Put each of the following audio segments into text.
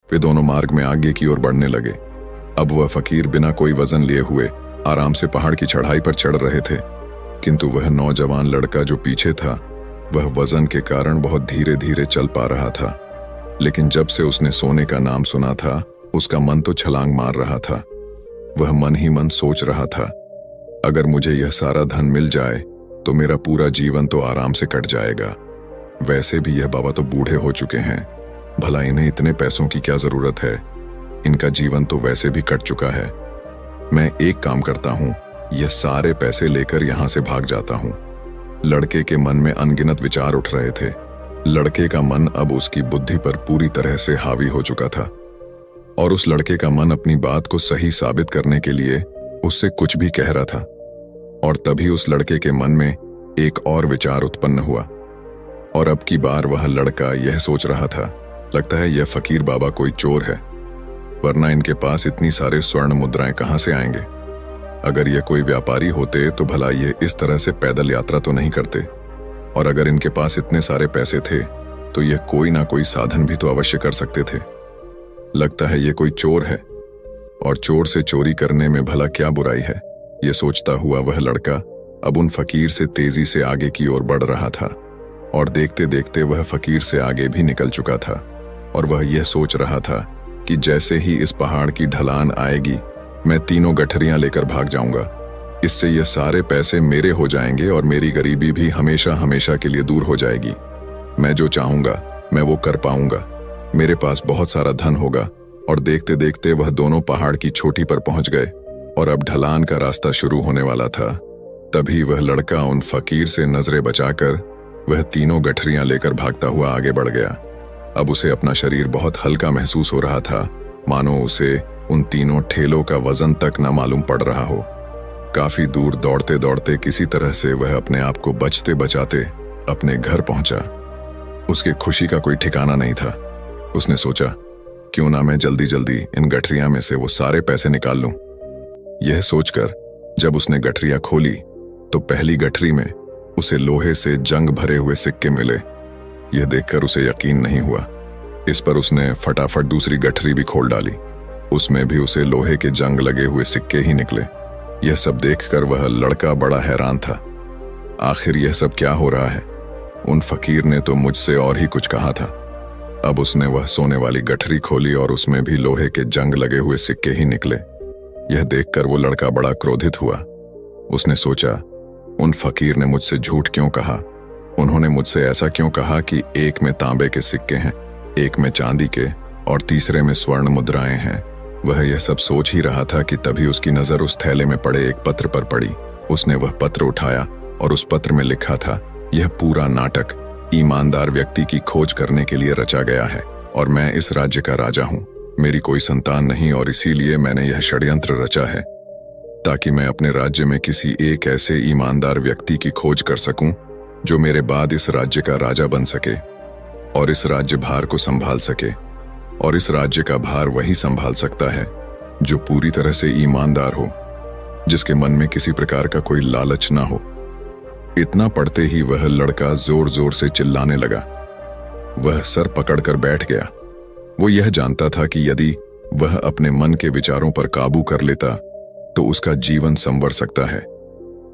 वे दोनों मार्ग में आगे की ओर बढ़ने लगे। अब वह फकीर बिना कोई वजन लिए हुए आराम से पहाड़ की चढ़ाई पर चढ़ रहे थे, किंतु वह नौजवान लड़का जो पीछे था वह वजन के कारण बहुत धीरे धीरे चल पा रहा था। लेकिन जब से उसने सोने का नाम सुना था उसका मन तो छलांग मार रहा था। वह मन ही मन सोच रहा था, अगर मुझे यह सारा धन मिल जाए तो मेरा पूरा जीवन तो आराम से कट जाएगा। वैसे भी यह बाबा तो बूढ़े हो चुके हैं, भला इन्हें इतने पैसों की क्या जरूरत है, इनका जीवन तो वैसे भी कट चुका है। मैं एक काम करता हूं, यह सारे पैसे लेकर यहां से भाग जाता हूं। लड़के के मन में अनगिनत विचार उठ रहे थे। लड़के का मन अब उसकी बुद्धि पर पूरी तरह से हावी हो चुका था और उस लड़के का मन अपनी बात को सही साबित करने के लिए उससे कुछ भी कह रहा था। और तभी उस लड़के के मन में एक और विचार उत्पन्न हुआ और अब की बार वह लड़का यह सोच रहा था, लगता है यह फकीर बाबा कोई चोर है, वरना इनके पास इतनी सारे स्वर्ण मुद्राएं कहां से आएंगे। अगर ये कोई व्यापारी होते तो भला ये इस तरह से पैदल यात्रा तो नहीं करते, और अगर इनके पास इतने सारे पैसे थे तो यह कोई ना कोई साधन भी तो अवश्य कर सकते थे। लगता है ये कोई चोर है, और चोर से चोरी करने में भला क्या बुराई है। यह सोचता हुआ वह लड़का अब उन फकीर से तेजी से आगे की ओर बढ़ रहा था और देखते देखते वह फकीर से आगे भी निकल चुका था। और वह यह सोच रहा था कि जैसे ही इस पहाड़ की ढलान आएगी मैं तीनों गठरियां लेकर भाग जाऊंगा। इससे ये सारे पैसे मेरे हो जाएंगे और मेरी गरीबी भी हमेशा हमेशा के लिए दूर हो जाएगी। मैं जो चाहूंगा मैं वो कर पाऊंगा, मेरे पास बहुत सारा धन होगा। और देखते देखते वह दोनों पहाड़ की चोटी पर पहुंच गए और अब ढलान का रास्ता शुरू होने वाला था। तभी वह लड़का उन फकीर से नजरें बचाकर वह तीनों गठरियां लेकर भागता हुआ आगे बढ़ गया। अब उसे अपना शरीर बहुत हल्का महसूस हो रहा था, मानो उसे उन तीनों ठेलों का वजन तक न मालूम पड़ रहा हो। काफी दूर दौड़ते दौड़ते किसी तरह से वह अपने आप को बचते बचाते अपने घर पहुंचा। उसकी खुशी का कोई ठिकाना नहीं था। उसने सोचा, क्यों ना मैं जल्दी जल्दी इन गठरियां में से वो सारे पैसे निकाल लूं। यह सोचकर जब उसने गठरियां खोली तो पहली गठरी में उसे लोहे से जंग भरे हुए सिक्के मिले। यह देखकर उसे यकीन नहीं हुआ। इस पर उसने फटाफट दूसरी गठरी भी खोल डाली, उसमें भी उसे लोहे के जंग लगे हुए सिक्के ही निकले। यह सब देखकर वह लड़का बड़ा हैरान था। आखिर यह सब क्या हो रहा है? उन फकीर ने तो मुझसे और ही कुछ कहा था। अब उसने वह सोने वाली गठरी खोली और उसमें भी लोहे के जंग लगे हुए सिक्के ही निकले। यह देखकर वो लड़का बड़ा क्रोधित हुआ। उसने सोचा, उन फकीर ने मुझसे झूठ क्यों कहा? उन्होंने मुझसे ऐसा क्यों कहा कि एक में तांबे के सिक्के हैं, एक में चांदी के और तीसरे में स्वर्ण मुद्राएं हैं। वह यह सब सोच ही रहा था कि तभी उसकी नजर उस थैले में पड़े एक पत्र पर पड़ी। उसने वह पत्र उठाया और उस पत्र में लिखा था, यह पूरा नाटक ईमानदार व्यक्ति की खोज करने के लिए रचा गया है और मैं इस राज्य का राजा हूं। मेरी कोई संतान नहीं और इसीलिए मैंने यह षड्यंत्र रचा है ताकि मैं अपने राज्य में किसी एक ऐसे ईमानदार व्यक्ति की खोज कर सकूं जो मेरे बाद इस राज्य का राजा बन सके और इस राज्य भार को संभाल सके। और इस राज्य का भार वही संभाल सकता है जो पूरी तरह से ईमानदार हो, जिसके मन में किसी प्रकार का कोई लालच ना हो। इतना पढ़ते ही वह लड़का जोर जोर से चिल्लाने लगा। वह सर पकड़कर बैठ गया। वो यह जानता था कि यदि वह अपने मन के विचारों पर काबू कर लेता तो उसका जीवन संवर सकता है,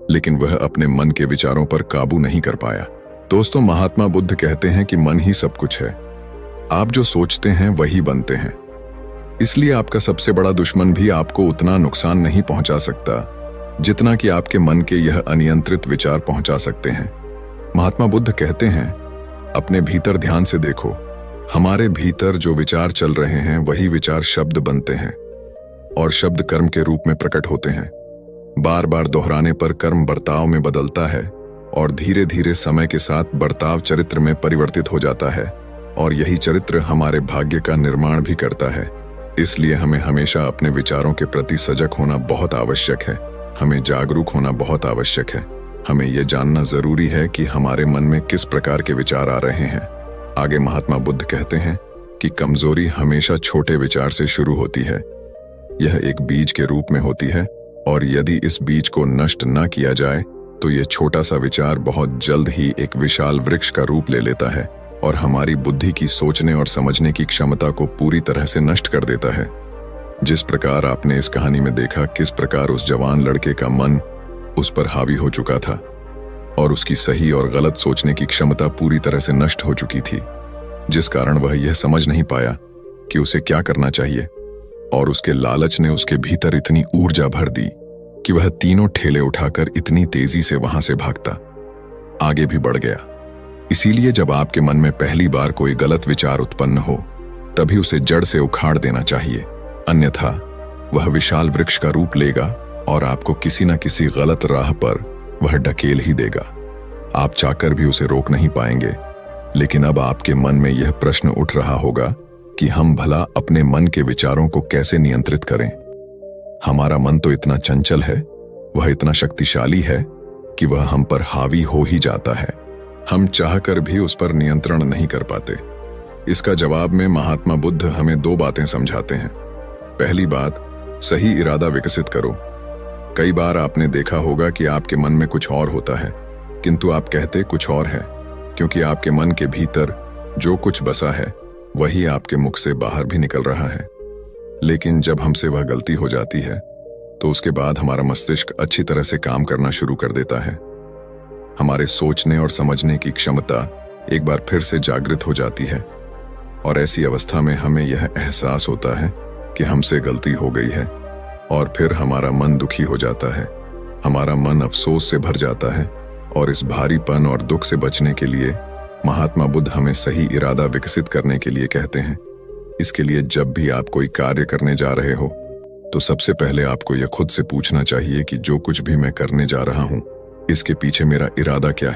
लेकिन वह अपने मन के विचारों पर काबू नहीं कर पाया। दोस्तों, महात्मा बुद्ध कहते हैं कि मन ही सब कुछ है। आप जो सोचते हैं वही बनते हैं। इसलिए आपका सबसे बड़ा दुश्मन भी आपको उतना नुकसान नहीं पहुंचा सकता जितना कि आपके मन के यह अनियंत्रित विचार पहुंचा सकते हैं। महात्मा बुद्ध कहते हैं, अपने भीतर ध्यान से देखो। हमारे भीतर जो विचार चल रहे हैं वही विचार शब्द बनते हैं और शब्द कर्म के रूप में प्रकट होते हैं। बार बार दोहराने पर कर्म बर्ताव में बदलता है और धीरे धीरे समय के साथ बर्ताव चरित्र में परिवर्तित हो जाता है और यही चरित्र हमारे भाग्य का निर्माण भी करता है। इसलिए हमें हमेशा अपने विचारों के प्रति सजग होना बहुत आवश्यक है। हमें जागरूक होना बहुत आवश्यक है। हमें यह जानना जरूरी है कि हमारे मन में किस प्रकार के विचार आ रहे हैं। आगे महात्मा बुद्ध कहते हैं कि कमजोरी हमेशा छोटे विचार से शुरू होती है। यह एक बीज के रूप में होती है और यदि इस बीज को नष्ट न किया जाए तो यह छोटा सा विचार बहुत जल्द ही एक विशाल वृक्ष का रूप ले लेता है और हमारी बुद्धि की सोचने और समझने की क्षमता को पूरी तरह से नष्ट कर देता है। जिस प्रकार आपने इस कहानी में देखा किस प्रकार उस जवान लड़के का मन उस पर हावी हो चुका था और उसकी सही और गलत सोचने की क्षमता पूरी तरह से नष्ट हो चुकी थी, जिस कारण वह यह समझ नहीं पाया कि उसे क्या करना चाहिए, और उसके लालच ने उसके भीतर इतनी ऊर्जा भर दी कि वह तीनों ठेले उठाकर इतनी तेजी से वहां से भागता आगे भी बढ़ गया। इसीलिए जब आपके मन में पहली बार कोई गलत विचार उत्पन्न हो तभी उसे जड़ से उखाड़ देना चाहिए, अन्यथा वह विशाल वृक्ष का रूप लेगा और आपको किसी न किसी गलत राह पर वह ढकेल ही देगा। आप चाहकर भी उसे रोक नहीं पाएंगे। लेकिन अब आपके मन में यह प्रश्न उठ रहा होगा कि हम भला अपने मन के विचारों को कैसे नियंत्रित करें। हमारा मन तो इतना चंचल है, वह इतना शक्तिशाली है कि वह हम पर हावी हो ही जाता है। हम चाहकर भी उस पर नियंत्रण नहीं कर पाते। इसका जवाब में महात्मा बुद्ध हमें दो बातें समझाते हैं। पहली बात, सही इरादा विकसित करो। कई बार आपने देखा होगा कि आपके मन में कुछ और होता है किंतु आप कहते कुछ और है, क्योंकि आपके मन के भीतर जो कुछ बसा है वही आपके मुख से बाहर भी निकल रहा है। लेकिन जब हमसे वह गलती हो जाती है तो उसके बाद हमारा मस्तिष्क अच्छी तरह से काम करना शुरू कर देता है। हमारे सोचने और समझने की क्षमता एक बार फिर से जागृत हो जाती है और ऐसी अवस्था में हमें यह एहसास होता है कि हमसे गलती हो गई है, और फिर हमारा मन दुखी हो जाता है। हमारा मन अफसोस से भर जाता है और इस भारीपन और दुख से बचने के लिए महात्मा बुद्ध हमें सही इरादा विकसित करने के लिए कहते हैं। इसके लिए जब भी आप कोई कार्य करने जा रहे हो तो सबसे पहले आपको यह खुद से पूछना चाहिए कि जो कुछ भी मैं करने जा रहा हूं इसके पीछे मेरा इरादा क्या है।